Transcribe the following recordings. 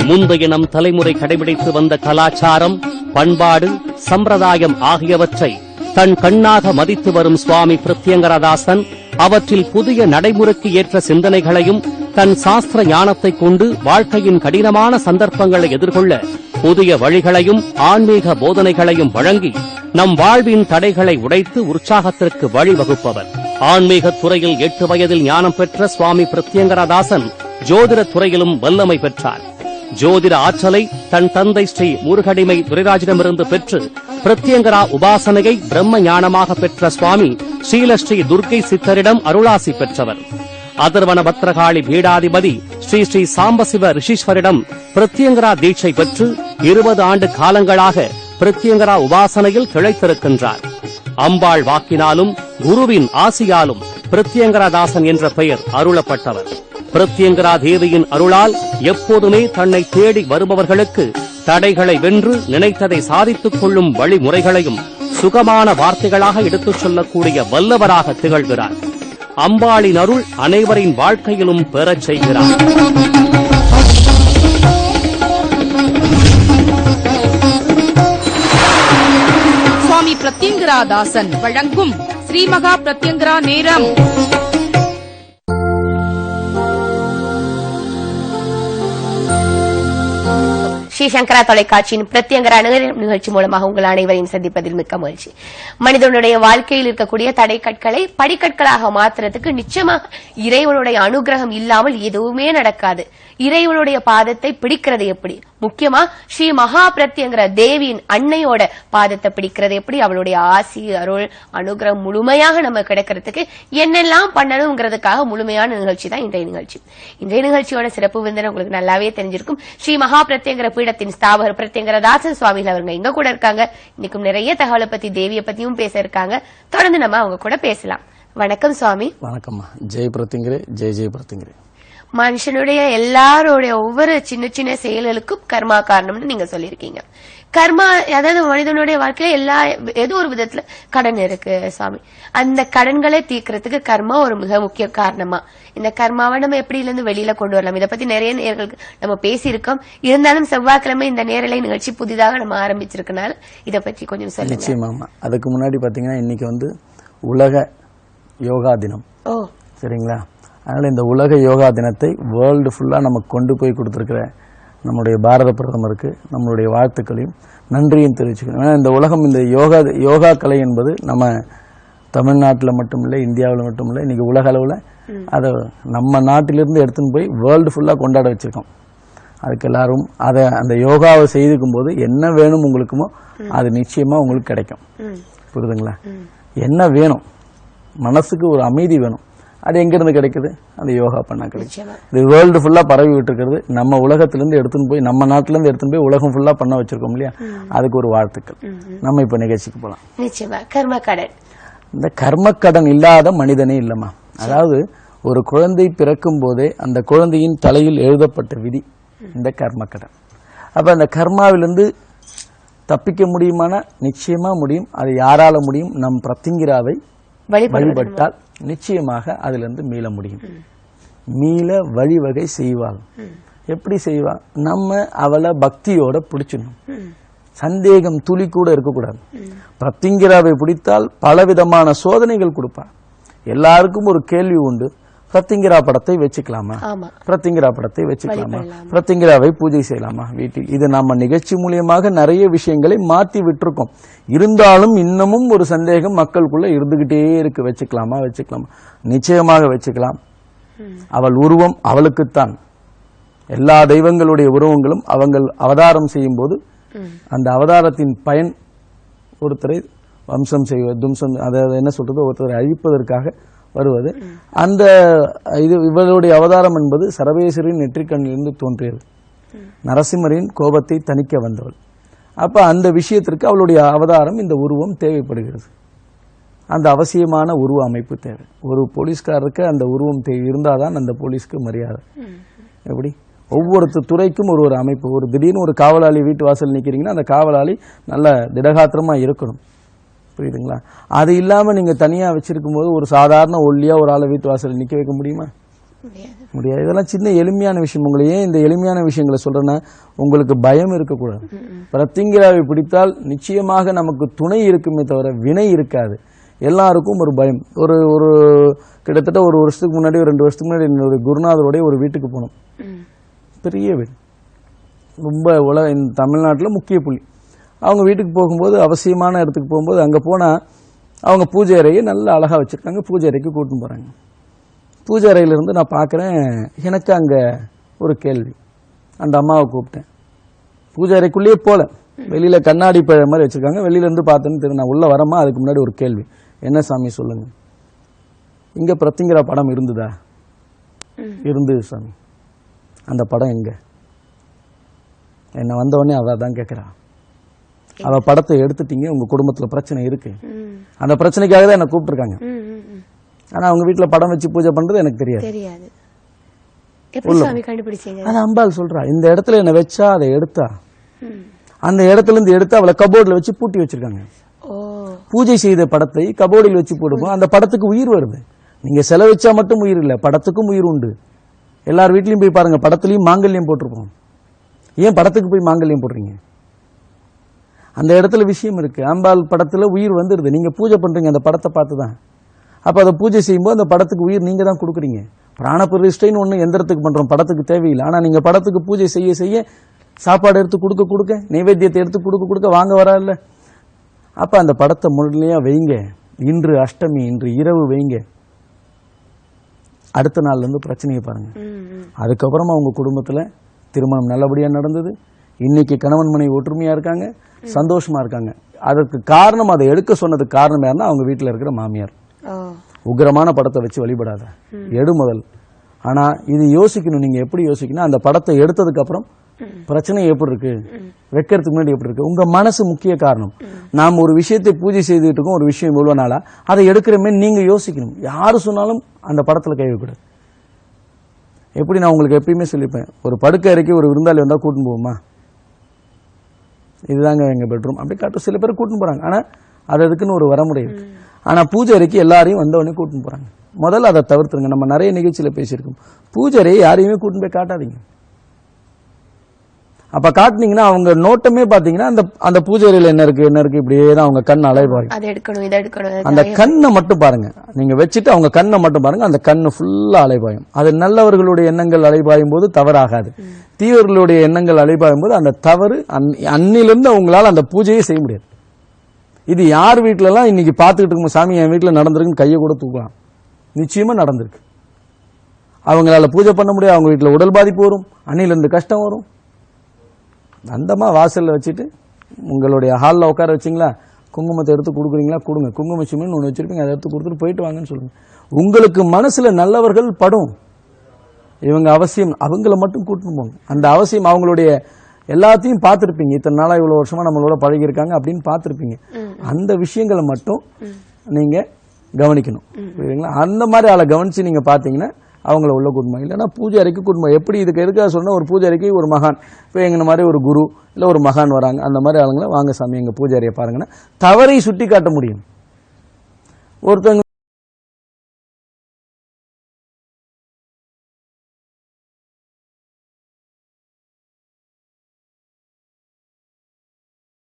முந்தைய நம் தலைமுறை கடைபிடித்து வந்த கலாச்சாரம், பண்பாடு, சம்பிரதாயம் ஆகியவற்றை தன் கண்ணாக மதித்து வரும் சுவாமி பிரத்யங்கரதாசன் அவற்றில் புதிய நடைமுறைக்கு ஏற்ற சிந்தனைகளையும் தன் சாஸ்திர ஞானத்தைக் கொண்டு வாழ்க்கையின் கடினமான சந்தர்ப்பங்களை எதிர்கொள்ள புதிய வழிகளையும் ஆன்மீக போதனைகளையும் வழங்கி நம் வாழ்வின் தடைகளை உடைத்து உற்சாகத்திற்கு வழிவகுப்பவர். ஆன்மீக துறையில் 8 வயதில் ஞானம் பெற்ற சுவாமி பிரத்யங்கரதாசன் ஜோதிட துறையிலும் வல்லமை பெற்றார். ஜோதிட ஆற்றலை தன் தந்தை ஸ்ரீ முருகடிமை துரைராஜிடமிருந்து பெற்று பிரத்யங்கரா உபாசனையை பிரம்ம ஞானமாக பெற்ற சுவாமி ஸ்ரீலஸ்ரீ துர்க்கை சித்தரிடம் அருளாசி பெற்றவர். அதர்வன பத்ரகாளி பீடாதிபதி ஸ்ரீ ஸ்ரீ சாம்பசிவ ரிஷீஸ்வரிடம் பிரத்யங்கரா தீட்சை பெற்று 20 ஆண்டு காலங்களாக பிரத்யங்கரா உபாசனையில் திளைத்திருக்கின்றார். அம்பாள் வாக்கினாலும் குருவின் ஆசியாலும் பிரத்யங்கரதாசன் என்ற பெயர் அருளப்பட்டவர். பிரத்யங்கரா தேவியின் அருளால் எப்போதுமே தன்னை தேடி வருபவர்களுக்கு தடைகளை வென்று நினைத்ததை சாதித்துக் கொள்ளும் வழிமுறைகளையும் சுகமான வார்த்தைகளாக எடுத்துச் சொல்லக்கூடிய வல்லவராக திகழ்கிறார். அம்பாளின் அருள் அனைவரின் வாழ்க்கையிலும் பெறச் செய்கிறார். சுவாமி பிரத்யங்கராதாசன் வழங்கும் ஸ்ரீமகா பிரத்யங்கரா நேரம். ஸ்ரீ சங்கரா தொலைக்காட்சியின் பிரத்யங்கரா நிகழ்ச்சி மூலமாக உங்கள் அனைவரையும் சந்திப்பதில் மிக்க மகிழ்ச்சி. மனிதனுடைய வாழ்க்கையில் இருக்கக்கூடிய தடை கற்களை படிக்கற்களாக மாற்றுறதுக்கு நிச்சயமாக இறைவனுடைய அனுகிரகம் இல்லாமல் எதுவுமே நடக்காது. இறைவனுடைய பாதத்தை பிடிக்கிறது எப்படி, முக்கியமா ஸ்ரீ மகா பிரத்யங்கர தேவியின் அன்னையோட பாதத்தை பிடிக்கிறது எப்படி, அவளுடைய ஆசி அருள் அனுகிரகம் முழுமையாக நம்ம கிடைக்கிறதுக்கு என்னெல்லாம் பண்ணணுங்கிறதுக்காக முழுமையான நிகழ்ச்சி தான் இன்றைய நிகழ்ச்சி. இன்றைய நிகழ்ச்சியோட சிறப்பு விருந்தினர் உங்களுக்கு நல்லாவே தெரிஞ்சிருக்கும். ஸ்ரீ மகா பிரத்யங்கர பீடத்தின் ஸ்தாபகர் பிரத்யங்கரதாசன் சுவாமிகள் அவங்க இங்க கூட இருக்காங்க. இன்னைக்கும் நிறைய தகவலை பத்தி தேவியை பத்தியும் பேச இருக்காங்க. தொடர்ந்து நம்ம அவங்க கூட பேசலாம். வணக்கம் சுவாமி. வணக்கம். ஜெய் பிரத்யங்கரே. ஜெய் ஜெய் பிரத்யங்கரே. மனுஷனுடைய எல்லாருடைய ஒவ்வொரு சின்ன சின்ன செயல்களுக்கும் கர்மா காரணம்னு நீங்க சொல்லிருக்கீங்க. கர்மா, அதாவது மனிதனுடைய வாழ்க்கையில ஏதோ ஒரு விதத்துல கடன் இருக்கு சுவாமி. அந்த கடன்களை தீர்க்கறதுக்கு கர்மா ஒரு மிக முக்கிய காரணமா. இந்த கர்மாவை நம்ம எப்படி இருந்து வெளியில கொண்டு வரலாம், இதை பத்தி நிறைய நேர்களுக்கு நம்ம பேசியிருக்கோம். இருந்தாலும் செவ்வாய்க்கிழமை இந்த நேரலை நிகழ்ச்சி புதிதாக நம்ம ஆரம்பிச்சிருக்கனால இதை பத்தி கொஞ்சம் சொல்லுங்க. நிச்சயமா. அதுக்கு முன்னாடி பாத்தீங்கன்னா இன்னைக்கு உலக யோகா தினம். சரிங்களா? அதனால இந்த உலக யோகா தினத்தை வேர்ல்டு ஃபுல்லா நமக்கு கொண்டு போய் கொடுத்திருக்கிற நம்முடைய பாரத பிரதமருக்கு நம்மளுடைய வாழ்த்துக்களையும் நன்றியும் தெரிவிச்சுக்கணும். ஏன்னா இந்த உலகம், இந்த யோகா கலை என்பது நம்ம தமிழ்நாட்டில் மட்டும் இல்லை, இந்தியாவில் மட்டும் இல்லை, இன்னைக்கு உலக அளவில் அதை நம்ம நாட்டிலிருந்து எடுத்துன்னு போய் வேர்ல்டு ஃபுல்லா கொண்டாட வச்சிருக்கோம். அதுக்கு எல்லாரும் அந்த யோகாவை செய்துக்கும் போது என்ன வேணும் உங்களுக்குமோ அது நிச்சயமா உங்களுக்கு கிடைக்கும். புரியுதுங்களா? என்ன வேணும், மனசுக்கு ஒரு அமைதி வேணும், அது எங்கிருந்து கிடைக்குது? அந்த யோகா பண்ணா கிடைக்கும். இது வேர்ல்டு ஃபுல்லா பரவி விட்டு இருக்கிறது. நம்ம உலகத்திலிருந்து எடுத்துன்னு போய், நம்ம நாட்டில இருந்து எடுத்துன்னு போய் உலகம் ஃபுல்லா பண்ண வச்சிருக்கோம் இல்லையா? அதுக்கு ஒரு வாழ்த்துக்கள். நம்ம இப்ப நிகழ்ச்சிக்கு போலாம். நிச்சயமா. கர்மக்கடன். இந்த கர்மக்கடன் இல்லாத மனிதனே இல்லம்மா. அதாவது ஒரு குழந்தை பிறக்கும் போதே அந்த குழந்தையின் தலையில் எழுதப்பட்ட விதி இந்த கர்மக்கடன். அப்ப அந்த கர்மாவிலிருந்து தப்பிக்க முடியுமானா நிச்சயமா முடியும். அது யாரால முடியும்? நம் பிரத்யங்கராவை வழிபட்டால் நிச்சயமாக அதிலிருந்து மீள முடியும். மீள வழிவகை செய்வாள். எப்படி செய்வா? நம்ம அவளை பக்தியோட பிடிச்சிடணும். சந்தேகம் துளி கூட இருக்கக்கூடாது. பிரத்யங்கராவை பிடித்தால் பலவிதமான சோதனைகள் கொடுப்பார். எல்லாருக்கும் ஒரு கேள்வி உண்டு, பிரத்யங்கரா படத்தை வச்சுக்கலாமா, பிரத்யங்கரா படத்தை வச்சுக்கலாமா, பிரத்யங்கராவை பூஜை செய்யலாமா வீட்டில்? இது நம்ம நிகழ்ச்சி மூலியமாக நிறைய விஷயங்களை மாத்தி விட்டுருக்கோம். இருந்தாலும் இன்னமும் ஒரு சந்தேகம் மக்களுக்குள்ள இருந்துகிட்டே இருக்கு. வச்சுக்கலாமா? நிச்சயமாக வச்சுக்கலாம். அவள் உருவம் அவளுக்குத்தான். எல்லா தெய்வங்களுடைய உருவங்களும் அவங்க அவதாரம் செய்யும் போது அந்த அவதாரத்தின் பயன் ஒருத்தரை வம்சம் செய்வது, தும்சம், அதாவது என்ன சொல்றது, ஒருத்தரை அழிப்பதற்காக வருவது. அந்த இவளுடைய அவதாரம் என்பது சரபேஸ்வரின் நெற்றிக்கண்ணிலிருந்து தோன்றியது. நரசிம்மரின் கோபத்தை தணிக்க வந்தவள். அப்ப அந்த விஷயத்திற்கு அவளுடைய அவதாரம், இந்த உருவம் தேவைப்படுகிறது. அந்த அவசியமான உருவ அமைப்பு தேவை. ஒரு போலீஸ்காரருக்கு அந்த உருவம் இருந்தாதான் அந்த போலீஸ்க்கு மரியாதை. எப்படி? ஒவ்வொரு துறைக்கும் ஒரு அமைப்பு. ஒரு திடீர்னு ஒரு காவலாளி வீட்டு வாசல் நிக்கிறீங்கன்னா அந்த காவலாளி நல்ல திடகாத்திரமா இருக்கணும். புரியுதுங்களா? அது இல்லாம நீங்க தனியா வச்சிருக்கும் போது ஒரு சாதாரண ஒல்லியா ஒரு ஆளை வீட்டு வாசல் நிக்க வைக்க முடியுமா? முடியாது. இதெல்லாம் சின்ன எளிமையான விஷயம். உங்களை ஏன் இந்த எளிமையான விஷயங்களை சொல்றேன்னா, உங்களுக்கு பயம் இருக்கக்கூடாது. பிரத்திங்கிராவை பிடித்தால் நிச்சயமாக நமக்கு துணை இருக்குமே தவிர வினை இருக்காது. எல்லாருக்கும் ஒரு பயம். ஒரு ஒரு கிட்டத்தட்ட ஒரு வருஷத்துக்கு முன்னாடி, ஒரு 2 வருஷத்துக்கு முன்னாடி என்னுடைய குருநாதருடைய ஒரு வீட்டுக்கு போனோம். பெரிய வீடு, ரொம்ப தமிழ்நாட்டில் முக்கிய புள்ளி. அவங்க வீட்டுக்கு போகும்போது, அவசியமான இடத்துக்கு போகும்போது, அங்கே போனால் அவங்க பூஜை அறையை நல்லா அழகாக வச்சுருக்காங்க. பூஜை அறைக்கு கூட்டின்னு போகிறாங்க. பூஜை அறையிலிருந்து நான் பார்க்குறேன், எனக்கு அங்கே ஒரு கேள்வி. அந்த அம்மாவை கூப்பிட்டேன். பூஜை அறைக்குள்ளேயே போல, வெளியில் கண்ணாடி பழ மாதிரி வச்சுருக்காங்க. வெளியிலேருந்து பார்த்தேன்னு தெரியும். நான் உள்ளே வரமா, அதுக்கு முன்னாடி ஒரு கேள்வி. என்ன சாமி சொல்லுங்க, இங்கே பிரத்திங்கிரா படம் இருந்ததா? இருந்தது சாமி. அந்த படம் எங்க? என்ன வந்தவொடனே அவ தான் கேட்குறா. அவ படத்தை எடுத்துட்டீங்க, உங்க குடும்பத்துல பிரச்சனை இருக்கு, அந்த பிரச்சனைக்காக தான் என்ன கூப்பிட்டுருக்காங்க. ஆனா அவங்க வீட்டுல படம் வச்சு பூஜை பண்றது எனக்கு தெரியாது. அது அம்பாள் சொல்றா, இந்த இடத்துல என்ன வச்சா அதை எடுத்தா, அந்த இடத்துல இருந்து எடுத்து அவளை கபோர்ட்ல வச்சு பூட்டி வச்சிருக்காங்க. பூஜை செய்த படத்தை கபோர்டில் வச்சு போடுவோம். அந்த படத்துக்கு உயிர் வருது. நீங்க செலவச்சா மட்டும் உயிர் இல்ல, படத்துக்கும் உயிர் உண்டு. எல்லார் வீட்லயும் போய் பாருங்க, படத்துலயும் மாங்கல்யம் போட்டிருப்போம். ஏன் படத்துக்கு போய் மாங்கல்யம் போடுறீங்க? அந்த இடத்துல விஷயம் இருக்கு. அம்பாள் படத்துல உயிர் வந்துருது. நீங்க பூஜை பண்றீங்க அந்த படத்தை பார்த்துதான். அப்ப அதை பூஜை செய்யும்போது அந்த படத்துக்கு உயிர் நீங்க தான் கொடுக்குறீங்க. பிராண பிரதிஷ்டைன்னு ஒண்ணு எந்திரத்துக்கு பண்றோம், படத்துக்கு தேவையில்லை. ஆனா நீங்க படத்துக்கு பூஜை செய்ய செய்ய, சாப்பாடு எடுத்து கொடுக்க, நைவேத்தியத்தை எடுத்து கொடுக்க வாங்க வரா இல்ல. அப்ப அந்த படத்தை முழுமையா வைங்க. இன்று அஷ்டமி, இன்று இரவு வைங்க. அடுத்த நாள்ல இருந்து பிரச்சனையை பாருங்க. அதுக்கப்புறமா உங்க குடும்பத்துல திருமணம் நல்லபடியா நடந்தது. இன்னைக்கு கணவன் மனைவி ஒற்றுமையா இருக்காங்க, சந்தோஷமா இருக்காங்க. அதற்கு காரணம், அதை எடுக்க சொன்னதுக்கு காரணம் யாருன்னா அவங்க வீட்டுல இருக்கிற மாமியார். உக்கிரமான படத்தை வச்சு வழிபடாத, எடு முதல். ஆனா இது யோசிக்கணும். நீங்க எப்படி யோசிக்கணும், அந்த படத்தை எடுத்ததுக்கு அப்புறம் பிரச்சனை எப்படி இருக்கு, வைக்கிறதுக்கு முன்னாடி எப்படி இருக்கு. உங்க மனசு முக்கிய காரணம். நாம் ஒரு விஷயத்தை பூஜை செய்துட்டு இருக்கோம், ஒரு விஷயம் இவ்வளவு நாளா, அதை எடுக்கிறமே நீங்க யோசிக்கணும். யாரு சொன்னாலும் அந்த படத்துல கை வைக்கூடாது. எப்படி நான் உங்களுக்கு எப்பயுமே சொல்லிப்பேன், ஒரு படுக்கை அறைக்கு ஒரு விருந்தாளி வந்தா கூட்டின்னு போவோமா, இதுதாங்க எங்க பெட்ரூம் அப்படி காட்டும். சில பேர் கூட்டின்னு போறாங்க, ஆனா அது அதுக்குன்னு ஒரு வரமுறை இருக்கு. ஆனா பூஜை அறைக்கு எல்லாரையும் வந்தவொடனே கூட்டின்னு போறாங்க. முதல்ல அதை தவிர்த்துருங்க. நம்ம நிறைய நிகழ்ச்சியில பேசியிருக்கோம். பூஜை அறையை யாரையுமே கூட்டின்னு போய் காட்டாதீங்க. அப்ப காட்டினீங்கன்னா அவங்க நோட்டமே பாத்தீங்கன்னா அந்த பூஜை அறையில என்ன இருக்கு இப்படியே தான் அவங்க கண் அலைபாயும். அந்த கண்ணை மட்டும் பாருங்க, நீங்க வச்சுட்டு அவங்க கண்ணை மட்டும் பாருங்க. அந்த கண்ணு ஃபுல்லா அலைபாயும். அது நல்லவர்களுடைய எண்ணங்கள் அலைபாயும் போது தவறாகாது. தீவர்களுடைய எண்ணங்கள் அலைபாயும் போது அந்த தவறு அன்னிலிருந்து அவங்களால அந்த பூஜையை செய்ய முடியாது. இது யார் வீட்டுல எல்லாம் இன்னைக்கு பாத்துக்கிட்டு இருக்கும், சாமி என் வீட்டுல நடந்திருக்குன்னு கையை கூட தூக்கலாம். நிச்சயமா நடந்திருக்கு. அவங்களால பூஜை பண்ண முடியாது. அவங்க வீட்டுல உடல் பாதிப்பு வரும், அன்னிலிருந்து கஷ்டம் வரும். அந்தமா வாசல்ல வச்சுட்டு உங்களுடைய ஹாலில் உட்கார வச்சிங்களா, குங்குமத்தை எடுத்து கொடுக்குறீங்களா, கொடுங்க. குங்கும சிமின்னு ஒன்று வச்சிருப்பீங்க, அதை எடுத்து கொடுத்துட்டு போயிட்டு வாங்கன்னு சொல்லுங்க. உங்களுக்கு மனசுல நல்லவர்கள் படும், இவங்க அவசியம், அவங்கள மட்டும் கூட்டிட்டு போங்க. அந்த அவசியம் அவங்களுடைய எல்லாத்தையும் பார்த்துருப்பீங்க. இத்தனை நாளா இவ்வளவு வருஷமா நம்மளோட பழகி இருக்காங்க அப்படின்னு பார்த்துருப்பீங்க. அந்த விஷயங்களை மட்டும் நீங்க கவனிக்கணும். புரியுதுங்களா? அந்த மாதிரி ஆளை கவனிச்சு நீங்க பாத்தீங்கன்னா அவங்கள உள்ள கூட்டணும். இல்லைன்னா பூஜை அறைக்கு கூட்டணும். எப்படி இதுக்கு எதுக்காக சொன்னா, ஒரு பூஜை அறைக்கு ஒரு மகான், இப்போ எங்க மாதிரி ஒரு குரு இல்ல ஒரு மகான் வராங்க, அந்த மாதிரி ஆளுங்களை வாங்க சாமி எங்க பூஜை அறையை பாருங்கன்னா தவறை சுட்டி காட்ட முடியும். ஒருத்தவங்க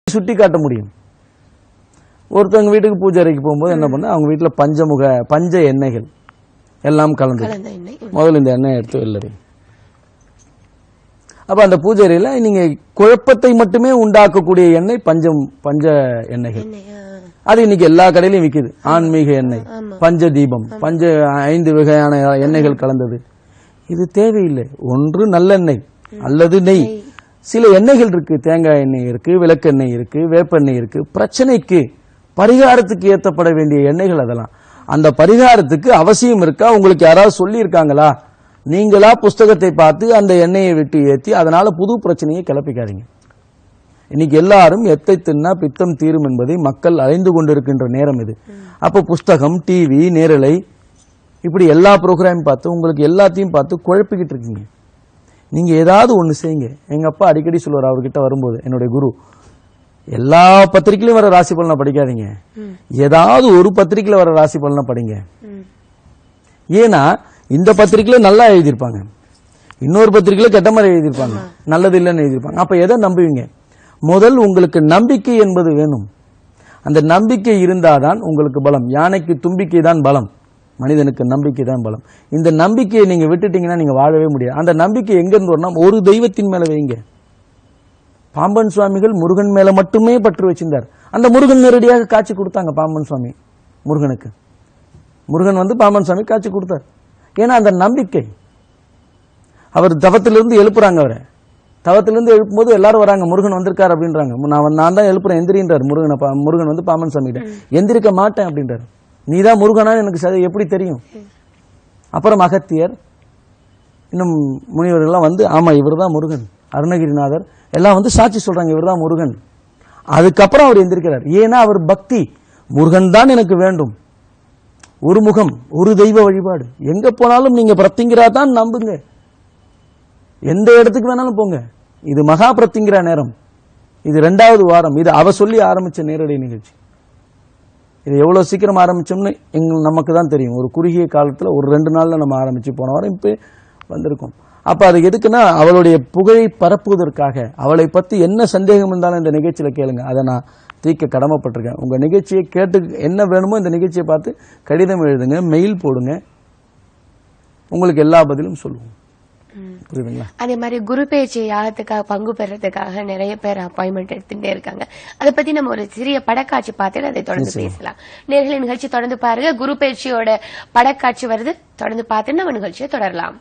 சுட்டி காட்ட முடியும். ஒருத்தவங்க வீட்டுக்கு பூஜை அறைக்கு போகும்போது என்ன பண்ண, அவங்க வீட்டுல பஞ்ச எண்ணெய்கள் எல்லாம் கலந்து முதல்ல இந்த எண்ணெய் எடுத்து வெள்ளரி. அப்ப அந்த பூஜை அறையில நீங்க குழப்பத்தை மட்டுமே உண்டாக்கக்கூடிய எண்ணெய் பஞ்ச எண்ணெய்கள். அது இன்னைக்கு எல்லா கடையிலையும் விக்குது. ஆன்மீக எண்ணெய், பஞ்ச தீபம், 5 வகையான எண்ணெய்கள் கலந்தது. இது தேவையில்லை. ஒன்று நல்லெண்ணெய் அல்லது நெய். சில எண்ணெய்கள் இருக்கு, தேங்காய் எண்ணெய் இருக்கு, விளக்கெண்ணெய் இருக்கு, வேப்பெண்ணெய் இருக்கு. பிரச்சனைக்கு பரிகாரத்துக்கு ஏற்றப்பட வேண்டிய எண்ணெய்கள் அதெல்லாம். அந்த பரிகாரத்துக்கு அவசியம் இருக்கா? உங்களுக்கு யாராவது சொல்லி இருக்காங்களா? நீங்களா புஸ்தகத்தை பார்த்து அந்த எண்ணெயை விட்டு ஏற்றி அதனால புது பிரச்சனையை கிளப்பிக்காதீங்க. இன்னைக்கு எல்லாரும் எத்தை தின்னா பித்தம் தீரும் என்பதை மக்கள் அறிந்து கொண்டிருக்கின்ற நேரம் இது. அப்ப புஸ்தகம், டிவி, நேரலை, இப்படி எல்லா ப்ரோக்ராம் பார்த்து உங்களுக்கு எல்லாத்தையும் பார்த்து குழப்பிக்கிட்டு இருக்கீங்க. நீங்க ஏதாவது ஒண்ணு செய்யுங்க. எங்க அப்பா அடிக்கடி சொல்லுவார், அவர்கிட்ட வரும்போது, என்னுடைய குரு, எல்லா பத்திரிகையிலும் வர ராசி பலனை படிக்காதீங்க, ஏதாவது ஒரு பத்திரிகையில வர ராசி பலனை படிங்க. ஏன்னா இந்த பத்திரிக்கையில நல்லா எழுதியிருப்பாங்க, இன்னொரு பத்திரிக்கையில கெட்ட மாதிரி எழுதியிருப்பாங்க, நல்லது இல்லைன்னு எழுதியிருப்பாங்க. அப்ப எதை நம்புவீங்க? முதல் உங்களுக்கு நம்பிக்கை என்பது வேணும். அந்த நம்பிக்கை இருந்தாதான் உங்களுக்கு பலம். யானைக்கு தும்பிக்கை தான் பலம், மனிதனுக்கு நம்பிக்கை தான் பலம். இந்த நம்பிக்கையை நீங்க விட்டுட்டீங்கன்னா நீங்க வாழவே முடியாது. அந்த நம்பிக்கை எங்க இருந்து வரணும்? ஒரு தெய்வத்தின் மேல வைங்க. பாம்பன் சுவாமிகள் முருகன் மேல மட்டுமே பற்று வச்சிருந்தார். அந்த முருகன் நேரடியாக காட்சி கொடுத்தாங்க பாம்பன் சுவாமி முருகனுக்கு. முருகன் வந்து பாம்பன் சுவாமி காட்சி கொடுத்தார். ஏன்னா அந்த நம்பிக்கை. அவர் தவத்திலிருந்து எழுப்புறாங்க. அவரை தவத்திலிருந்து எழுப்பும்போது எல்லாரும் வராங்க, முருகன் வந்திருக்காரு அப்படின்றாங்க. நான் தான் எழுப்புறேன் எந்திரின்றார் முருகன் வந்து பாம்பன் சுவாமி கிட்ட. எந்திரிக்க மாட்டேன் அப்படின்றார். நீதான் முருகனா எனக்கு எப்படி தெரியும்? அப்புறம் அகத்தியர் இன்னும் முனிவர்கள்லாம் வந்து ஆமா இவர் தான் முருகன், அருணகிரிநாதர் எல்லாம் வந்து சாட்சி சொல்றாங்க இவர் தான் முருகன். அதுக்கப்புறம் அவர் எந்திரிக்கிறார். ஏன்னா அவர் பக்தி, முருகன் தான் எனக்கு வேண்டும், ஒரு முகம், ஒரு தெய்வ வழிபாடு. எங்க போனாலும் நீங்க பிரத்திங்கிரா தான் நம்புங்க, எந்த இடத்துக்கு வேணாலும் போங்க. இது மகா பிரத்திங்கிரா நேரம். இது 2வது வாரம். இது அவ சொல்லி ஆரம்பிச்ச நேரடி நிகழ்ச்சி. இது எவ்வளவு சீக்கிரம் ஆரம்பிச்சோம்னு நமக்கு தான் தெரியும். ஒரு குறுகிய காலத்துல ஒரு 2 நாள்ல நம்ம ஆரம்பிச்சு போன வாரம் இப்ப வந்திருக்கோம். அப்ப அது எதுக்குன்னா அவளுடைய புகழை பரப்புவதற்காக. அவளை பத்தி என்ன சந்தேகம் இருந்தாலும் இந்த நிகழ்ச்சியில கேளுங்க, அதை நான் தீர்க்க கடமைப்பட்டிருக்கேன். உங்க நிகழ்ச்சியை கேட்டு என்ன வேணுமோ இந்த நிகழ்ச்சியை பார்த்து கடிதம் எழுதுங்க, மெயில் போடுங்க, உங்களுக்கு எல்லா பதிலும் சொல்லுவோம். புரியுதுங்களா? அதே மாதிரி குரு பேச்சு யாகத்துக்காக பங்கு பெறதுக்காக நிறைய பேர் அப்பாயின்மெண்ட் எடுத்துட்டே இருக்காங்க. அதை பத்தி நம்ம ஒரு சிறிய படக்காட்சி பார்த்துட்டு அதை தொடர்ந்து பேசலாம். நேர்களை நிகழ்ச்சி தொடர்ந்து பாருங்க. குரு பேச்சியோட படக்காட்சி வருது, தொடர்ந்து பார்த்து நம்ம நிகழ்ச்சியை தொடரலாம்.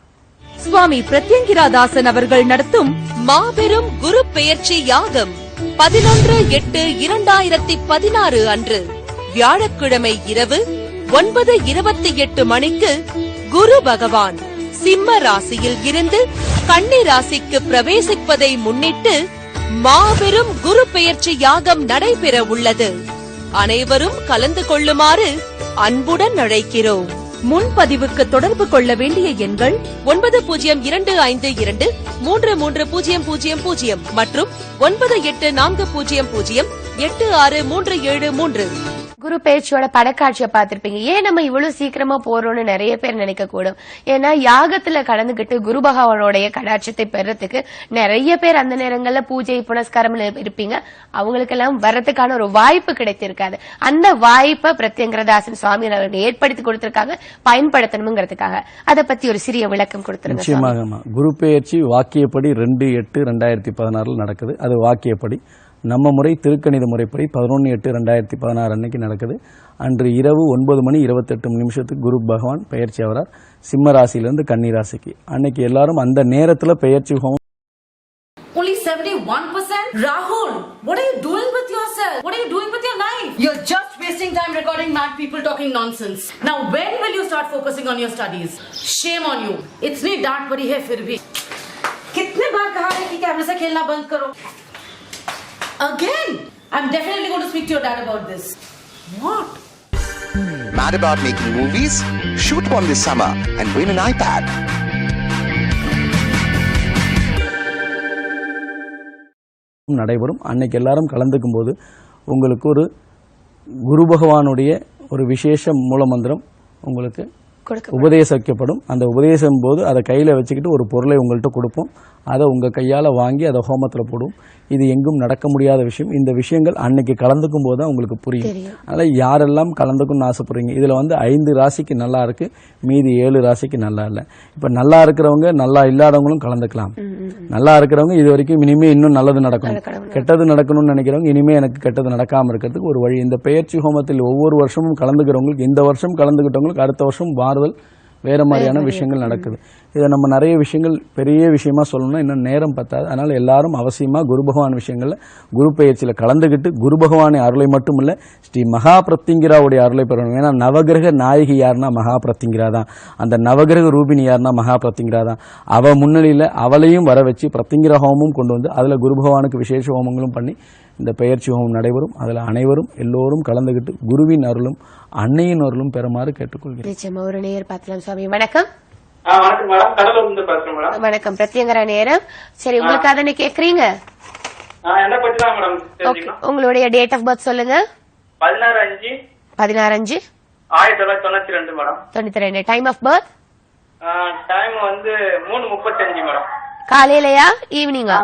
சுவாமி பிரத்யங்கிராதாசன் அவர்கள் நடத்தும் மாபெரும் குரு பெயர்ச்சி யாகம் 11/8/2016 அன்று வியாழக்கிழமை இரவு 9:28 மணிக்கு குரு பகவான் சிம்ம ராசியில் இருந்து கன்னி ராசிக்கு பிரவேசிப்பதை முன்னிட்டு மாபெரும் குரு பெயர்ச்சி யாகம் நடைபெற உள்ளது. அனைவரும் கலந்து கொள்ளுமாறு அன்புடன் அழைக்கிறோம். முன்பதிவுக்கு தொடர்பு கொள்ள வேண்டிய எண்கள் 9025233000 மற்றும் 9840086373. குரு பேச்சியோட படக்காட்சியை பார்த்திருப்பீங்க. ஏன் நம்ம இவ்வளவு சீக்கிரமா போறோம்னு நிறைய பேர் நினைக்க கூடும். ஏன்னா யாகத்துல கலந்துகிட்டு குரு பகவானோடைய கடாட்சத்தை பெறறதுக்கு நிறைய பேர் அந்த நேரங்கள்ல பூஜை புனஸ்காரம் இருப்பீங்க. அவங்களுக்கு எல்லாம் வர்றதுக்கான ஒரு வாய்ப்பு கிடைத்திருக்காது. அந்த வாய்ப்பை பிரத்யங்கிரதாசன் சுவாமி அவர்கள் ஏற்படுத்தி கொடுத்திருக்காங்க, பயன்படுத்தணுங்கிறதுக்காக. அதை பத்தி ஒரு சிறிய விளக்கம் கொடுத்துருங்க. நிச்சயமாக குரு பெயர்ச்சி வாக்கியப்படி 2/8/2016 நடக்குது. அது வாக்கியப்படி. நம்ம முறை திருக்கணித முறைப்படி 11/8/2016 அன்னைக்கு நடக்குது. அன்று இரவு 9:28 குரு பகவான் பெயர்ச்சி ஆகிறார் சிம்ம ராசியிலிருந்து கன்னி ராசிக்கு. அன்னைக்கு எல்லாரும் அந்த நேரத்துல பெயர்ச்சி ஹோமம். Only 71%? Rahul, what are you doing with yourself? What are you doing with your life? You're just wasting time recording mad people talking nonsense. Now when will you start focusing on your studies? Shame on you. Itni डांट पड़ी है फिर भी. कितने बार कहा है कि कैमरे से खेलना बंद करो? Again, I'm definitely going to speak to your dad about this. What? Mad about making movies? Shoot one this summer and win an iPad. நடைபெறும். அன்னைக்கு எல்லாரும் கலந்துக்கும் போது உங்களுக்கு ஒரு குரு பகவானுடைய ஒரு விசேஷ மூலமந்திரம் உங்களுக்கு உபதேசிக்கப்படும். அந்த உபதேசம் போது அதை கையில வச்சுக்கிட்டு ஒரு பொருளை உங்கள்கிட்ட கொடுப்போம். அதை உங்க கையால வாங்கி அதை ஹோமத்துல போடும். இது எங்கும் நடக்க முடியாத விஷயம். இந்த விஷயங்கள் அன்னைக்கு கலந்துக்கும் போது தான் உங்களுக்கு புரியும். அதனால யாரெல்லாம் கலந்துக்கணும்னு ஆசைப்படுறீங்க, இதுல வந்து 5 ராசிக்கு நல்லா இருக்கு, மீதி 7 ராசிக்கு நல்லா இல்லை. இப்ப நல்லா இருக்கிறவங்க நல்லா இல்லாதவங்களும் கலந்துக்கலாம். நல்லா இருக்கிறவங்க இது வரைக்கும் இனிமே இன்னும் நல்லது நடக்கணும், கெட்டது நடக்கணும்னு நினைக்கிறவங்க இனிமே எனக்கு கெட்டது நடக்காம இருக்கிறதுக்கு ஒரு வழி. இந்த பெயர்ச்சி ஹோமத்தில் ஒவ்வொரு வருஷமும் கலந்துக்கிறவங்களுக்கு இந்த வருஷம் கலந்துக்கிட்டவங்களுக்கு அடுத்த வருஷம் மாறுதல் வேற மாதிரியான விஷயங்கள் நடக்குது. இதை நம்ம நிறைய விஷயங்கள் பெரிய விஷயமா சொல்லணும்னா இன்னும் நேரம் பத்தாது. அதனால எல்லாரும் அவசியமா குரு பகவான் விஷயங்கள்ல குரு பெயர்ச்சியில கலந்துகிட்டு குரு பகவானை அருளை மட்டுமில்ல ஸ்ரீ மகா பிரத்திங்கிராவுடைய அருளை பெறணும். ஏன்னா நவகிரக நாயகி யாருன்னா மகா பிரத்திங்கிரா தான். அந்த நவகிரக ரூபினி யாருன்னா மகா பிரத்திங்கிரா தான். அவ முன்னிலையில அவளையும் வர வச்சு பிரத்திங்கிரா ஹோமமும் கொண்டு வந்து அதுல குரு பகவானுக்கு விசேஷ ஹோமங்களும் பண்ணி இந்த பெயர்ச்சி ஹோமம் நடைபெறும். அதுல அனைவரும் எல்லோரும் கலந்துகிட்டு குருவின் அருளும் அன்னையின் அருளும் பெறுமாறு கேட்டுக்கொள்கிறேன். ஒரு நேயர் பார்த்தலாம் சுவாமி. வணக்கம். வணக்கம் மேடம், கடலூர்ல பேசுறேன் மேடம். வணக்கம். பிரத்யங்கரா நேரம். சரி, உங்களுக்கு அதானே கேக்குறீங்க? என்ன பத்தி தான் மேடம் தெரிஞ்சுக்கணும். உங்களுடைய டேட் ஆஃப் பர்த் சொல்லுங்க. 16/5/1992 madam. 92. Time of birth time வந்து 3:35 மேடம். காலையிலயா ஈவினிங்கா?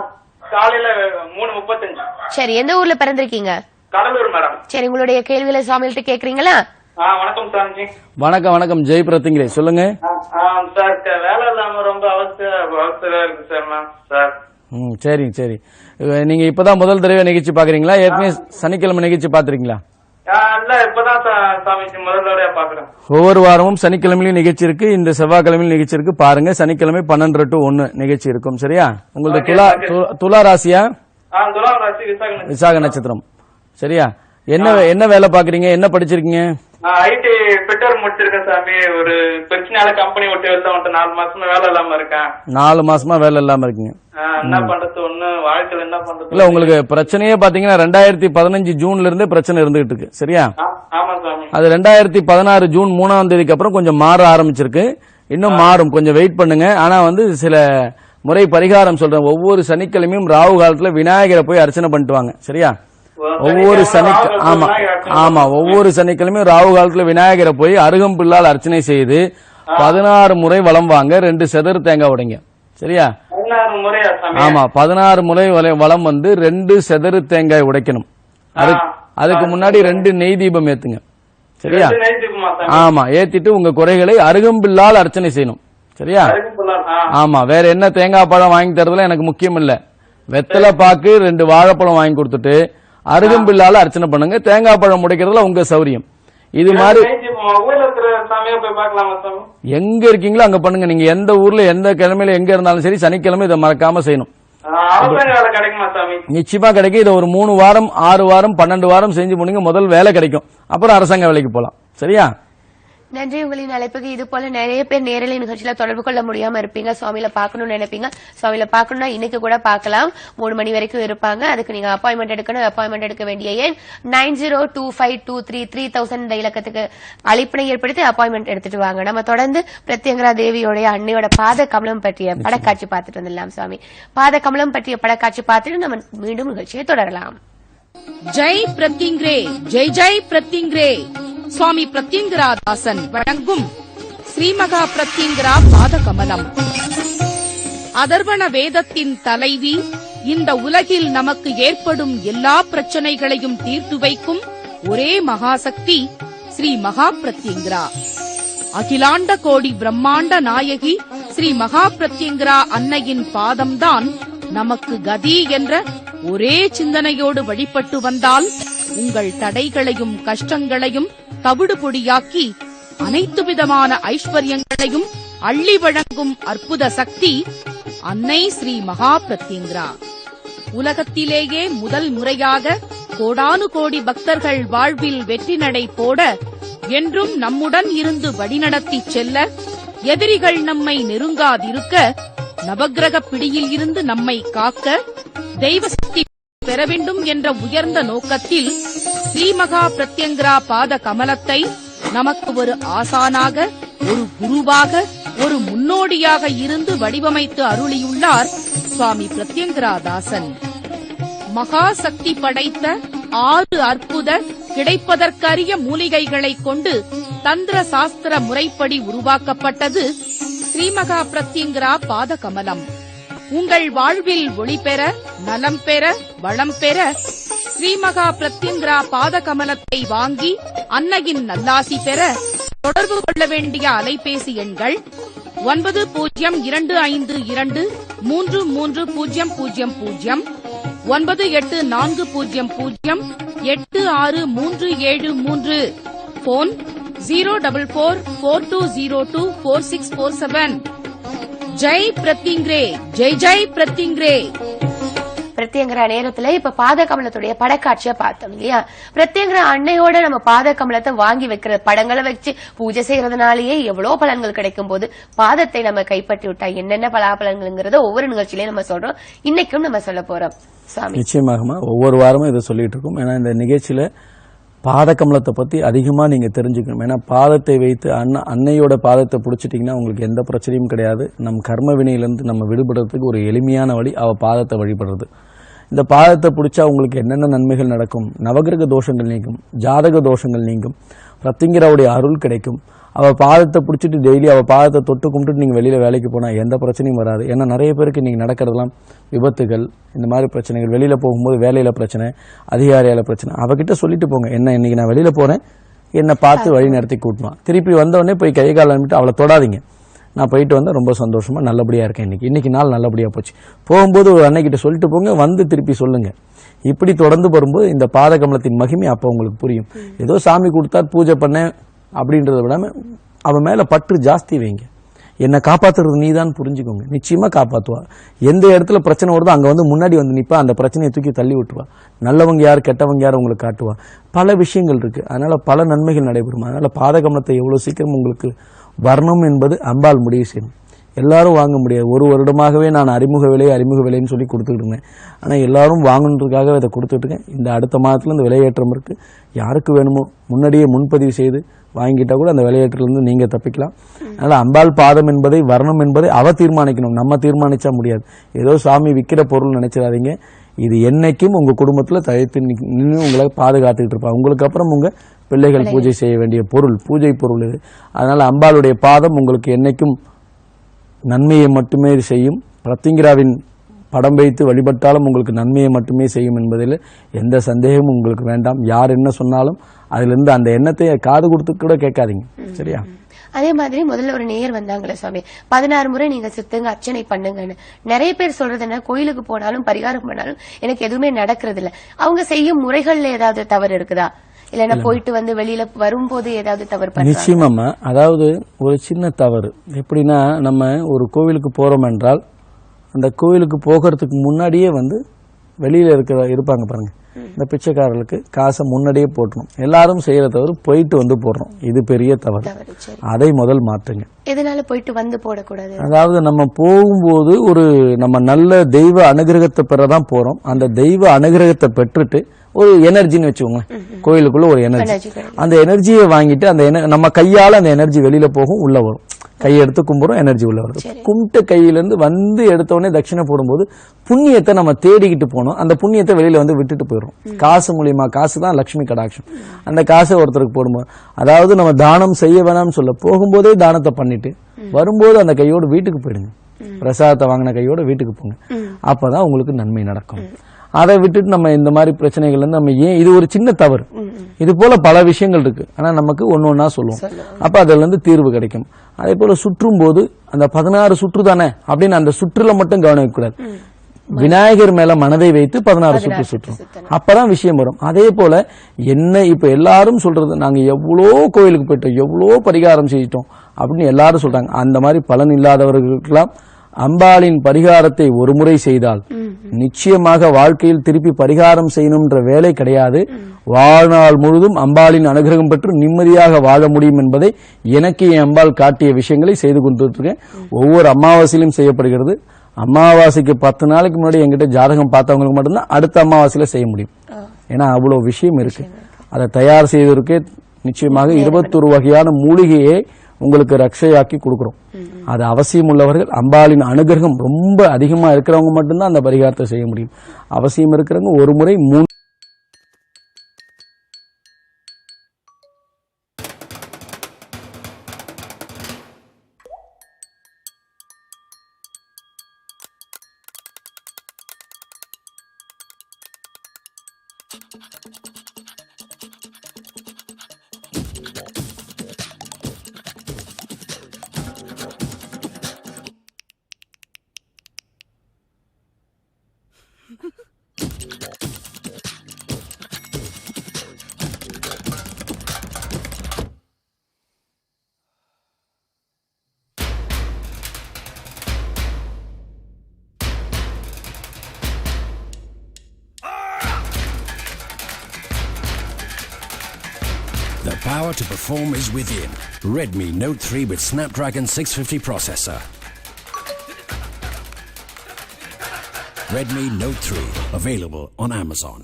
காலையில 3:35. சரி, எந்த ஊர்ல பிறந்திருக்கீங்க? கடலூர் மேடம். சரி, உங்களுடைய கேள்விகளை சுவாமிகிட்ட கேக்குறீங்களா? வணக்கம் சாமிஜி. வணக்கம் ஜெய் பிரத்திங்கிரே, சொல்லுங்க. சார் வேலை இல்லாம ரொம்ப அவசரம் இருக்கு சார். சார் சரி. நீங்க இப்பதான் முதல் தடவை நிகழ்ச்சி பாக்குறீங்களா? ஏற்கனவே சனிக்கிழமை நிகழ்ச்சி பாத்திருக்கீங்களா? இல்ல, இப்பதான் சாமிஜி முதல் தடவையா பாக்குறேன். ஒவ்வொரு வாரமும் சனிக்கிழமையிலும் நிகழ்ச்சி இருக்கு, இந்த செவ்வாய்க்கிழமையிலும் நிகழ்ச்சி இருக்கு. பாருங்க, சனிக்கிழமை 12 to 1 நிகழ்ச்சி இருக்கும். சரியா? உங்களுக்கு துலா ராசியா? துலாம் ராசி, விசாக நட்சத்திரம். சரியா? என்ன வேலை பாக்குறீங்க? என்ன படிச்சிருக்கீங்க? ஐடி ஃபிட்டர் முடிச்சிருக்கேன் சாமி. ஒரு பிரச்சனையால கம்பெனி விட்டு வெளில வந்து 4 மாசமா வேலை இல்லாம இருக்கேன். 4 மாசமா வேலை இல்லாம இருக்கீங்க. என்ன பண்றது, ஒண்ணு வாழ்க்கையில என்ன பண்றது? இல்ல, உங்களுக்கு பிரச்சனையே பாத்தீங்கன்னா 2015 ஜூன்ல இருந்தே பிரச்சனை இருந்துகிட்டு இருக்கு. சரியா? ஆமா சாமி. அது 2016 ஜூன் 3ஆம் தேதிக்கு அப்புறம் கொஞ்சம் மாற ஆரம்பிச்சிருக்கு. இன்னும் மாறும், கொஞ்சம் வெயிட் பண்ணுங்க. ஆனா சில முறை பரிகாரம் சொல்றேன். ஒவ்வொரு சனிக்கிழமையும் ராகு காலத்துல விநாயகரை போய் அர்ச்சனை பண்ணிட்டு வாங்க. சரியா? ஒவ்வொரு சனிக்கிழமையும் ராகு காலத்துல விநாயகரை போய் அருகம்பில்லால் அர்ச்சனை செய்து 16 முறை வலம் வாங்க. 2 செதறு தேங்காய் உடைங்க. சரியா? 16 முறை வலம் வந்து 2 செதறு தேங்காய் உடைக்கணும். அதுக்கு முன்னாடி 2 நெய் தீபம் ஏத்துங்க. சரியா? ஆமா, ஏத்திட்டு உங்க குறைகளை அருகம்பில்லால் அர்ச்சனை செய்யணும். சரியா? ஆமா, வேற என்ன தேங்காய் பழம் வாங்கி தரதுல எனக்கு முக்கியம் இல்ல. வெத்தலை பாக்கு 2 வாழைப்பழம் வாங்கி கொடுத்துட்டு அருகம்பில்லால அர்ச்சனை பண்ணுங்க. தேங்காய் பழம் உடைக்கிறதுல உங்க சௌரியம். இது மாதிரி எங்க இருக்கீங்களோ அங்க பண்ணுங்க. நீங்க எந்த ஊர்ல எந்த கிழமையில எங்க இருந்தாலும் சரி, சனிக்கிழமை இதை மறக்காம செய்யணும். நிச்சயமா கிடைக்கும். இதை ஒரு 3 வாரம் 6 வாரம் 12 வாரம் செஞ்சு போனீங்க, முதல் வேலை கிடைக்கும். அப்புறம் அரசாங்க வேலைக்கு போலாம். சரியா? நன்றி. உங்களின் அழைப்புக்கு. இது போல நிறைய பேர் நேரலை நிகழ்ச்சியில தொடர்பு கொள்ள முடியாம இருப்பீங்க. சுவாமியில பாக்கணும்னு நினைப்பீங்க. சுவாமியில பாக்கணும்னா இன்னைக்கு கூட பாக்கலாம். 3 மணி வரைக்கும் இருப்பாங்க. அதுக்கு நீங்க அப்பாயின்மெண்ட் எடுக்கணும். அப்பாயின்மெண்ட் எடுக்க வேண்டிய எண் 9025233000 இந்த இலக்கத்துக்கு அழைப்பினை ஏற்படுத்தி அப்பாயின்மெண்ட் எடுத்துட்டு வாங்க. நம்ம தொடர்ந்து பிரத்யங்கரா தேவியோடைய அன்னையோட பாத கமலம் பற்றிய படக்காட்சி பார்த்துட்டு வந்துடலாம். சுவாமி, பாத கமலம் பற்றிய படக்காட்சி பார்த்துட்டு நம்ம மீண்டும் நிகழ்ச்சியை தொடரலாம். ஜெய் பிரத்யங்கிரே, ஜெய் ஜெய் பிரத்யங்கிரே. சுவாமி பிரத்யங்கராதாசன் வழங்கும் ஸ்ரீமகா பிரத்யங்கரா பாத கமலம். அதர்வண வேதத்தின் தலைவி, இந்த உலகில் நமக்கு ஏற்படும் எல்லா பிரச்சனைகளையும் தீர்த்து வைக்கும் ஒரே மகாசக்தி ஸ்ரீ மகா பிரத்யங்கரா. அகிலாண்ட கோடி பிரம்மாண்ட நாயகி ஸ்ரீ மகா பிரத்யங்கரா அன்னையின் பாதம்தான் நமக்கு கதி என்ற ஒரே சிந்தனையோடு வழிபட்டு வந்தால் உங்கள் தடைகளையும் கஷ்டங்களையும் தவிடு பொடியாக்கி அனைத்து விதமான ஐஸ்வர்யங்களையும் அள்ளி வழங்கும் அற்புத சக்தி அன்னை ஸ்ரீ மகா பிரத்யங்கரா. உலகத்திலேயே முதல் முறையாக கோடானு கோடி பக்தர்கள் வாழ்வில் வெற்றி நடை போட, என்றும் நம்முடன் இருந்து வழிநடத்தி செல்ல, எதிரிகள் நம்மை நெருங்காதிருக்க, நவக்கிரக பிடியில் இருந்து நம்மை காக்க, தெய்வ சக்தி பெற வேண்டும் என்ற உயர்ந்த நோக்கத்தில் ஸ்ரீமகா பிரத்யங்கரா பாத கமலத்தை நமக்கு ஒரு ஆசானாக, ஒரு குருவாக, ஒரு முன்னோடியாக இருந்து வடிவமைத்து அருளியுள்ளார் சுவாமி பிரத்யங்கராதாசன். மகா சக்தி படைத்த 6 அற்புத கிடைப்பதற்கரிய மூலிகைகளை கொண்டு தந்திர சாஸ்திர முறைப்படி உருவாக்கப்பட்டது ஸ்ரீமகா பிரத்யங்கரா பாத கமலம். உங்கள் வாழ்வில் ஒளி பெற, நலம் பெற, வளம் பெற ஸ்ரீமகா பிரத்யங்கரா பாத கமலத்தை வாங்கி அன்னையின் நல்லாசி பெற தொடர்பு கொள்ள வேண்டிய அலைபேசி எண்கள் 9052233000, 9840086373, போன் 04442024647. ஜெய் பிரத்யங்கிரே, ஜெய் ஜெய் பிரத்யங்கிரே. பிரத்யங்கரா நேரத்துல இப்ப பாத கமலத்துடைய படக்காட்சிய பார்த்தோம் இல்லையா? பிரத்யங்கரா அன்னையோட நம்ம பாத கமலத்தை வாங்கி வைக்கிற படங்களை வச்சு பூஜை செய்யறதுனாலேயே எவ்வளவு பலன்கள் கிடைக்கும் போது பாதத்தை நம்ம கைப்பற்றி விட்டா என்னென்ன பலாபலன்கள்ங்கிறத ஒவ்வொரு நிகழ்ச்சியிலையும் நம்ம சொல்றோம். இன்னைக்கும் நம்ம சொல்ல போறோம். சுவாமி, நிச்சயமாகமா ஒவ்வொரு வாரமும் இதை சொல்லிட்டு இருக்கோம். ஏன்னா இந்த நிகழ்ச்சியில பாத கமலத்தை பத்தி அதிகமா நீங்க தெரிஞ்சுக்கணும். ஏன்னா பாதத்தை வைத்து அன்னையோட பாதத்தை பிடிச்சிட்டீங்கன்னா உங்களுக்கு எந்த பிரச்சனையும் கிடையாது. நம் கர்ம வினையிலிருந்து நம்ம விடுபடுறதுக்கு ஒரு எளிமையான வழி அவ பாதத்தை வழிபடுறது. இந்த பாதத்தை பிடிச்சா உங்களுக்கு என்னென்ன நன்மைகள் நடக்கும்? நவகிரக தோஷங்கள் நீங்கும், ஜாதக தோஷங்கள் நீங்கும், பிரத்யங்கராவுடைய அருள் கிடைக்கும். அவள் பாதத்தை பிடிச்சிட்டு டெய்லி அவள் பாதத்தை தொட்டு கும்பிட்டு நீங்கள் வெளியில் வேலைக்கு போனால் எந்த பிரச்சனையும் வராது. ஏன்னா நிறைய பேருக்கு இன்றைக்கி நடக்கிறதுலாம் விபத்துகள், இந்த மாதிரி பிரச்சனைகள், வெளியில் போகும்போது வேலையில் பிரச்சனை, அதிகாரியால் பிரச்சனை. அவகிட்ட சொல்லிட்டு போங்க, என்ன இன்னைக்கு நான் வெளியில் போகிறேன், என்னை பார்த்து வழி நடத்தி கூட்டுவான். திருப்பி வந்தவொடனே போய் கை கால் அனுப்பிட்டு அவளை தொடாதீங்க, நான் போயிட்டு வந்தால் ரொம்ப சந்தோஷமாக நல்லபடியாக இருக்கேன், இன்னைக்கு நாள் நல்லபடியாக போச்சு. போகும்போது ஒரு அன்னைக்கிட்ட சொல்லிட்டு போங்க, வந்து திருப்பி சொல்லுங்கள். இப்படி தொடர்ந்து வரும்போது இந்த பாத கமலத்தின் மகிமை அப்போ உங்களுக்கு புரியும். ஏதோ சாமி கொடுத்தார் பூஜை பண்ணேன் அப்படின்றத விடாமல் அவன் மேலே பற்று ஜாஸ்தி வைங்க. என்னை காப்பாற்றுறது நீ தான் புரிஞ்சுக்கோங்க, நிச்சயமாக காப்பாற்றுவா. எந்த இடத்துல பிரச்சனை வருதோ அங்கே வந்து முன்னாடி வந்து நிற்பா, அந்த பிரச்சனையை தூக்கி தள்ளி விட்டுருவா. நல்லவங்க யார் கெட்டவங்க யார் உங்களுக்கு காட்டுவா. பல விஷயங்கள் இருக்குது, அதனால் பல நன்மைகள் நடைபெறும். அதனால் பாத கமலத்தை எவ்வளோ சீக்கிரம் உங்களுக்கு வரணும் என்பது அம்பாள் முடிவு செய்யணும். எல்லாரும் வாங்க முடியாது. ஒரு வருடமாகவே நான் அறிமுக விலைன்னு சொல்லி கொடுத்துட்டு இருந்தேன். ஆனால் எல்லாரும் வாங்கணுன்றதுக்காக அதை கொடுத்துட்டு இருக்கேன். இந்த அடுத்த மாதத்தில் இந்த விலையேற்றம் இருக்குது. யாருக்கு வேணுமோ முன்னாடியே முன்பதிவு செய்து வாங்கிட்டால் கூட அந்த விலையேற்றத்திலிருந்து நீங்கள் தப்பிக்கலாம். அதனால் அம்பாள் பாதம் என்பதை வரணும் என்பதை அவ தீர்மானிக்கணும், நம்ம தீர்மானிச்சா முடியாது. ஏதோ சாமி விற்கிற பொருள் நினைச்சிடாதீங்க. இது என்னைக்கும் உங்கள் குடும்பத்தில் தழைத்து நின்று உங்களை பாதுகாத்துக்கிட்டு இருப்பாங்க. உங்களுக்கு அப்புறம் உங்கள் பிள்ளைகள் பூஜை செய்ய வேண்டிய பொருள், பூஜை பொருள் இது. அதனால் அம்பாளுடைய பாதம் உங்களுக்கு என்னைக்கும் நன்மையை மட்டுமே செய்யும். பிரத்திங்கிராவின் படம் வைத்து வழிபட்டாலும் உங்களுக்கு நன்மையை மட்டுமே செய்யும் என்பதில் எந்த சந்தேகமும் உங்களுக்கு வேண்டாம். யார் என்ன சொன்னாலும் அதிலிருந்து அந்த எண்ணத்தை காது கொடுத்து கூட கேட்காதீங்க, சரியா? அதே மாதிரி முதல்ல ஒரு நேயர் வந்தாங்களே சுவாமி, 16 முறை நீங்க சுத்துங்க, அர்ச்சனை பண்ணுங்கன்னு. நிறைய பேர் சொல்றது என்ன, கோயிலுக்கு போனாலும் பரிகாரம் பண்ணாலும் எனக்கு எதுவுமே நடக்கிறது இல்ல. அவங்க செய்யும் முறைகள்ல ஏதாவது தவறு இருக்குதா, இல்லன்னா போயிட்டு வந்து வெளியில வரும்போது ஏதாவது தவறு பண்ண? நிச்சயமா. அதாவது ஒரு சின்ன தவறு எப்படின்னா, நம்ம ஒரு கோவிலுக்கு போறோம் என்றால் அந்த கோவிலுக்கு போகிறதுக்கு முன்னாடியே வந்து வெளியில இருப்பாங்க பாருங்க, இந்த பிச்சைக்காரர்களுக்கு காசை முன்னாடியே போட்டணும். எல்லாரும் செய்யற தவறு போயிட்டு வந்து போடுறோம், இது பெரிய தவறு. அதை முதல் மாற்றுங்க. எதனால போயிட்டு வந்து போடக்கூடாது? அதாவது நம்ம போகும்போது ஒரு நம்ம நல்ல தெய்வ அனுகிரகத்தை பெறதான் போறோம். அந்த தெய்வ அனுகிரகத்தை பெற்றுட்டு ஒரு எனர்ஜின்னு வச்சுக்கோங்க, கோயிலுக்குள்ள ஒரு எனர்ஜி, அந்த எனர்ஜியை வாங்கிட்டு அந்த நம்ம கையால அந்த எனர்ஜி வெளியில போகும், உள்ள வரும். கையெடுத்து கும்பிடும், எனர்ஜி உள்ள வரும். கும்பிட்ட கையிலிருந்து வந்து எடுத்தோடனே தட்சிணை போடும்போது புண்ணியத்தை நம்ம தேடிக்கிட்டு போனோம், அந்த புண்ணியத்தை வெளியில வந்து விட்டுட்டு போயிடும். காசு மூலியமா, காசு தான் லட்சுமி கடாட்சம். அந்த காசை ஒருத்தருக்கு போடும்போது, அதாவது நம்ம தானம் செய்ய வேணாம்னு சொல்ல, போகும்போதே தானத்தை பண்ணிட்டு வரும்போது அந்த கையோடு வீட்டுக்கு போயிடுங்க. பிரசாதத்தை வாங்கின கையோட வீட்டுக்கு போங்க, அப்பதான் உங்களுக்கு நன்மை நடக்கும். அதை விட்டுட்டு நம்ம இந்த மாதிரி பிரச்சனைகள் வந்து நம்ம ஏன், இது ஒரு சின்ன தவறு. இது போல பல விஷயங்கள் இருக்கு, ஆனா நமக்கு ஒன்னொன்னா சொல்லுவோம், அப்ப அதுல இருந்து தீர்வு கிடைக்கும். அதே போல சுற்றும் போது அந்த 16 சுற்று தானே அப்படின்னு அந்த சுற்றுல மட்டும் கவனிக்க கூடாது. விநாயகர் மேல மனதை வைத்து 16 சுற்று சுற்றும், அப்பதான் விஷயம் வரும். அதே போல என்ன இப்ப எல்லாரும் சொல்றது, நாங்க எவ்வளோ கோயிலுக்கு போயிட்டோம், எவ்வளோ பரிகாரம் செய்யிட்டோம் அப்படின்னு எல்லாரும் சொல்றாங்க. அந்த மாதிரி பலன் இல்லாதவர்களுக்கெல்லாம் அம்பாளின் பரிகாரத்தை ஒரு முறை செய்தால் நிச்சயமாக வாழ்க்கையில் திருப்பி பரிகாரம் செய்யணும்ன்ற வேலை கிடையாது. வாழ்நாள் முழுதும் அம்பாளின் அனுகிரகம் பெற்று நிம்மதியாக வாழ முடியும் என்பதை எனக்கு என் அம்பாள் காட்டிய விஷயங்களை செய்து கொண்டிருக்கேன். ஒவ்வொரு அமாவாசையிலும் செய்யப்படுகிறது. அமாவாசைக்கு 10 நாளைக்கு முன்னாடி என்கிட்ட ஜாதகம் பார்த்தவங்களுக்கு மட்டும்தான் அடுத்த அமாவாசையில செய்ய முடியும். ஏன்னா அவ்வளவு விஷயம் இருக்கு. அதை தயார் செய்வதற்கே நிச்சயமாக 21 வகையான மூலிகையை உங்களுக்கு ரட்சையாக்கி கொடுக்கிறோம். அது அவசியம் உள்ளவர்கள், அம்பாளின் அனுகிரகம் ரொம்ப அதிகமா இருக்கிறவங்க மட்டும்தான் அந்த பரிகாரத்தை செய்ய முடியும். அவசியம் இருக்கிறவங்க ஒரு முறை 3 The power to perform is within. Redmi Note 3 with Snapdragon 650 processor. Redmi Note 3 available on Amazon.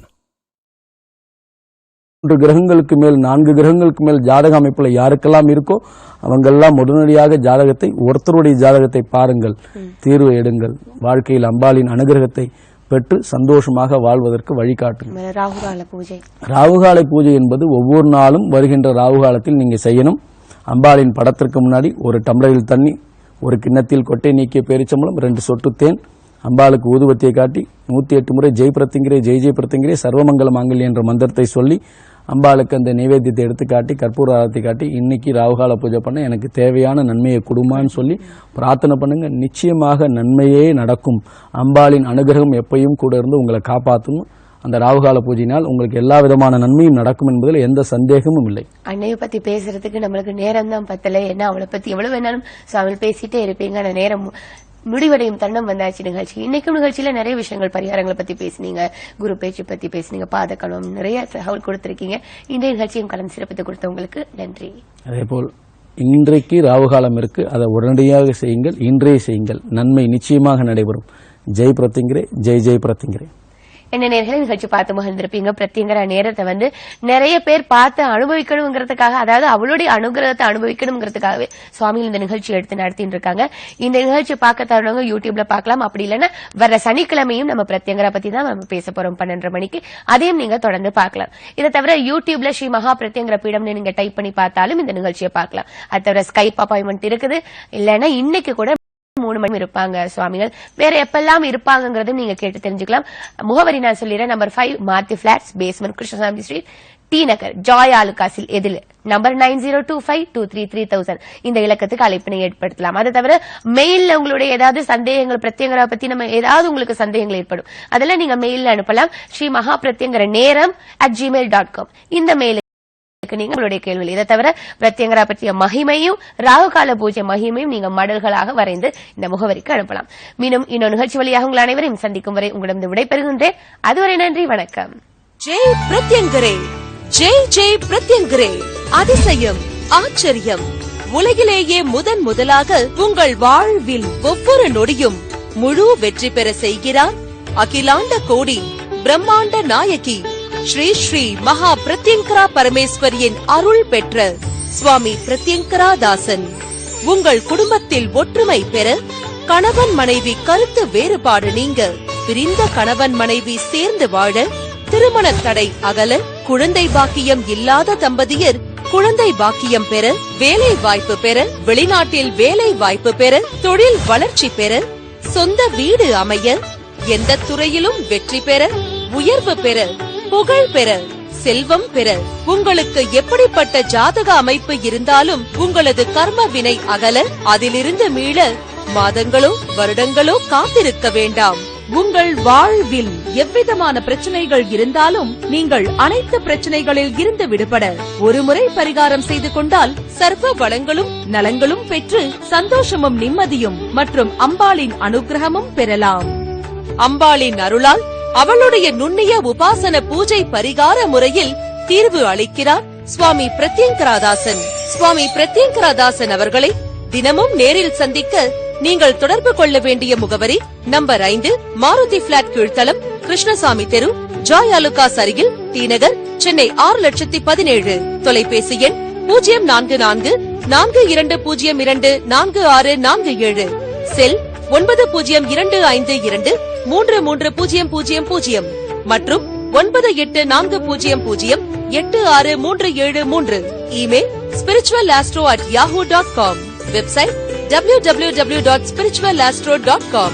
3 கிரகங்களுக்கு மேல் 4 கிரகங்களுக்கு மேல் ஜாதக அமைப்புல யாருக்கெல்லாம் இருக்கோ அவங்கெல்லாம் உடனடியாக ஜாதகத்தை, ஒருத்தருடைய ஜாதகத்தை பாருங்கள், தீர்வு எடுங்கள், வாழ்க்கையில் அம்பாளின் அனுகிரகத்தை பெற்று சந்தோஷமாக வாழ்வதற்கு வழிகாட்டுங்கள். ராகுகால பூஜை, ராகுகால பூஜை என்பது ஒவ்வொரு நாளும் வருகின்ற ராகுகாலத்தில் நீங்க செய்யணும். அம்பாளின் படத்திற்கு முன்னாடி ஒரு டம்ளரில் தண்ணி, ஒரு கிண்ணத்தில் கொட்டை நீக்கிய பேரிச்சம்பழம், 2 சொட்டு தேன், அம்பாளுக்கு ஊதுவத்தியை காட்டி 108 முறை ஜெய் பிரத்திங்கிரே ஜெய் ஜெய் பிரத்திங்கிரே சர்வமங்கல மாங்கல்யம் என்ற மந்திரத்தை சொல்லி அம்பாளுக்கு அந்த நைவேத்தியத்தை எடுத்து காட்டி கற்பூர ஆரத்தி காட்டி இன்னைக்கு ராவுகால பூஜை பண்ண எனக்கு தேவையான நன்மையை கொடுமான்னு சொல்லி பிரார்த்தனை பண்ணுங்க. நிச்சயமாக நன்மையே நடக்கும். அம்பாளின் அனுகிரகம் எப்பயும் கூட இருந்து உங்களை காப்பாற்றணும். அந்த ராவுகால பூஜையினால் உங்களுக்கு எல்லா விதமான நன்மையும் நடக்கும் என்பதில் எந்த சந்தேகமும் இல்லை. அன்னையை பத்தி பேசுறதுக்கு நம்மளுக்கு நேரம் தான் பத்தல. ஏன்னா அவளை பத்தி எவ்வளவு வேணாலும் அவள் பேசிட்டே இருப்பீங்க. அந்த நேரம் முடிவடையும் தருணம் வந்தாச்சு நிகழ்ச்சி. இன்னைக்கும் நிகழ்ச்சியில நிறைய விஷயங்கள், பரிகாரங்களை பத்தி பேசினீங்க, குரு பேச்சு பத்தி பேசினீங்க, பாதக்கணம், நிறைய தகவல் கொடுத்திருக்கீங்க. இன்றைய நிகழ்ச்சியும் கலந்து சிறப்பித்து கொடுத்தவங்களுக்கு நன்றி. அதேபோல் இன்றைக்கு ராவுகாலம் இருக்கு, அதை உடனடியாக செய்யுங்கள், இன்றைய செய்யுங்கள், நன்மை நிச்சயமாக நடைபெறும். ஜெய் பிரத்திங்கிரே ஜெய் ஜெய் பிரத்திங்கிரே. என்ன நேர்களை நிகழ்ச்சி பார்த்து மகிழ்ந்திருப்பீங்க. பிரத்திங்கிற நேரத்தை நிறைய பேர் பார்த்து அனுபவிக்கணுங்கிறதுக்காக, அதாவது அவளுடைய அனுகிரகத்தை அனுபவிக்கணுங்கிறதுக்காகவே சுவாமிகள் இந்த நிகழ்ச்சி எடுத்து நடத்திட்டு இருக்காங்க. இந்த நிகழ்ச்சி பார்க்க தருணவங்க யூடியூப்ல பார்க்கலாம். அப்படி இல்லைன்னா வர சனிக்கிழமையும் நம்ம பிரத்திங்கரா பத்தி தான் நம்ம பேச போறோம் 12:30 மணிக்கு. அதையும் நீங்க தொடர்ந்து பார்க்கலாம். இதை தவிர யூடியூப்ல ஸ்ரீ மகா பிரத்திங்கர பீடம்னு நீங்க டைப் பண்ணி பார்த்தாலும் இந்த நிகழ்ச்சியை பார்க்கலாம். அது தவிர ஸ்கைப் அப்பாயின்மெண்ட் இருக்குது. இல்லைன்னா இன்னைக்கு கூட 3 மணி இருப்பாங்க சுவாமிகள். வேற எப்பெல்லாம் இருப்பாங்கிறதும் நீங்க கேட்டு தெரிஞ்சுக்கலாம். முகவரி நான் சொல்லிடுறேன். நம்பர் 5 மார்த்தி flats, basement, Krishnasamy street, T Nagar, Joy ஆலுகாசில். எதில் நம்பர் 9025233000 இந்த இலக்கத்துக்கு அழைப்பினை ஏற்படுத்தலாம். அது தவிர மெயில்ல உங்களுடைய ஏதாவது சந்தேகங்கள், பிரத்யங்கரா பத்தி நம்ம ஏதாவது உங்களுக்கு சந்தேகங்கள் ஏற்படும், அதெல்லாம் நீங்க மெயில்ல அனுப்பலாம். ஸ்ரீ மகா பிரத்யங்கர நேரம் @gmail.com இந்த மெயில் நீங்க உங்களுடைய கேள்வி. இதை தவிர பிரத்யங்கரா பற்றிய மகிமையும் ராகுகால பூஜை மகிமையும் நீங்க மடல்களாக வரைந்து இந்த முகவரிக்கு அனுப்பலாம். மீண்டும் இன்னொரு நிகழ்ச்சி வழியாக உங்கள் அனைவரையும் சந்திக்கும் வரை உங்களிடம் விடைபெறுகின்றேன். அதுவரை நன்றி, வணக்கம். ஜெய் பிரத்யங்கரே ஜெய் ஜெய் பிரத்யங்கரே. அதிசயம், ஆச்சரியம், உலகிலேயே முதலாக உங்கள் வாழ்வில் ஒவ்வொரு நொடியும் முழு வெற்றி பெற செய்கிறார் அகிலாண்ட கோடி பிரம்மாண்ட நாயகி ஸ்ரீ ஸ்ரீ மகா பிரத்யங்கரா பரமேஸ்வரியின் அருள் பெற்ற சுவாமி பிரத்யங்கரா தாசன். உங்கள் குடும்பத்தில் ஒற்றுமை பெற, கணவன் மனைவி கருத்து வேறுபாடு நீங்க, பிரிந்த கணவன் மனைவி சேர்ந்து வாழ, திருமண தடை அகல, குழந்தை பாக்கியம் இல்லாத தம்பதியர் குழந்தை பாக்கியம் பெற, வேலை வாய்ப்பு பெற, வெளிநாட்டில் வேலை வாய்ப்பு பெற, தொழில் வளர்ச்சி பெற, சொந்த வீடு அமைய, எந்த துறையிலும் வெற்றி பெற, உயர்வு பெற, புகழ் பெற, செல்வம் பெற, உங்களுக்கு எப்படிப்பட்ட ஜாதக அமைப்பு இருந்தாலும் உங்களது கர்ம வினை அகல, அதிலிருந்து மீள மாதங்களோ வருடங்களோ காத்திருக்க வேண்டாம். உங்கள் வாழ்வில் எவ்விதமான பிரச்சனைகள் இருந்தாலும் நீங்கள் அனைத்து பிரச்சனைகளில் இருந்து விடுபட ஒருமுறை பரிகாரம் செய்து கொண்டால் சர்வ வளங்களும் நலங்களும் பெற்று சந்தோஷமும் நிம்மதியும் மற்றும் அம்பாளின் அனுகிரகமும் பெறலாம். அம்பாளின் அருளால் அவளுடைய நுண்ணிய உபாசன பூஜை பரிகார முறையில் தீர்வு அளிக்கிறார் சுவாமி பிரத்யங்கராதாசன். சுவாமி பிரத்யங்கராதாசன் அவர்களை தினமும் நேரில் சந்திக்க நீங்கள் தொடர்பு கொள்ள வேண்டிய முகவரி நம்பர் 5 மாருதி பிளாட் கீழ்த்தளம், கிருஷ்ணசாமி தெரு, ஜாய் ஆலுகாஸ் அருகில், டி நகர், சென்னை 6,17,000. தொலைபேசி எண் 04422024647, செல் 9025233000 மற்றும் 9840086373. Email spiritualastro@yahoo.com. Website www.spiritualastro.com.